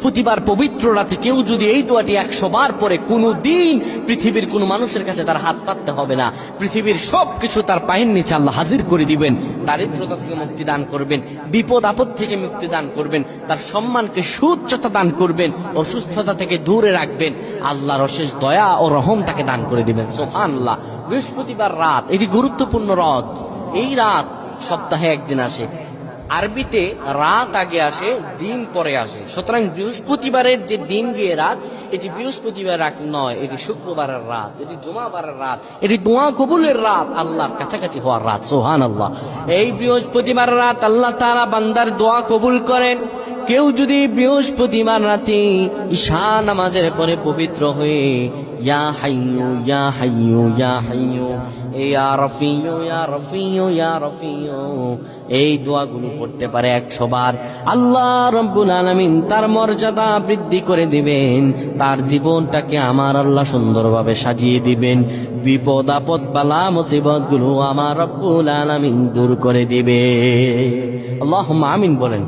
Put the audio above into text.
বৃহস্পতিবার পবিত্র রাতে কেউ যদি এই দোয়াটি 100 বার পরে, কোনো দিন পৃথিবীর কোনো মানুষের কাছে তার হাত পাততে হবে না, পৃথিবীর সবকিছু তার পায়ের নিচে আল্লাহ হাজির করে দিবেন, দারিদ্রতা থেকে মুক্তি দান করবেন, বিপদ আপদ থেকে মুক্তি দান করবেন, তার সম্মানকে সুউচ্চতা দান করবেন, অসুস্থতা থেকে দূরে রাখবেন, আল্লাহর অশেষ দয়া ও রহম তাকে দান করে দিবেন। সুবহানাল্লাহ। বৃহস্পতিবার রাত এটি গুরুত্বপূর্ণ রাত। এই রাত সপ্তাহে একদিন আসে। আরবিতে রাত আগে আসে, দিন পরে আসে। সুতরাং বৃহস্পতিবারের যে দিন গিয়ে রাত, এটি বৃহস্পতিবার রাত নয়, এটি শুক্রবারের রাত, এটি জুমাবারের রাত, এটি দোয়া কবুলের রাত, আল্লাহর কাছাকাছি হওয়ার রাত। সুবহানাল্লাহ। এই বৃহস্পতিবার রাত আল্লাহ তাআলা বান্দার দোয়া কবুল করেন। কেউ যদি বৃহস্পতিবার রাতে ঈশা নামাজের পরে পবিত্র হয়ে ইয়া হাইয়ু ইয়া হাইয়ু ইয়া হাইয়ু ইয়া রাফিয়ু ইয়া রাফিয়ু ইয়া রাফিয়ু এই দোয়াগুলো পড়তে পারে 100 বার, আল্লাহ রাব্বুল আলামিন তার মর্যাদা বৃদ্ধি করে দিবেন, তার জীবনটাকে আমার আল্লাহ সুন্দরভাবে সাজিয়ে দিবেন, বিপদ আপদ বালা মুসিবত গুলো আমার রব্বুল আলামিন দূর করে দিবে। আল্লাহুম্মা আমিন বলেন।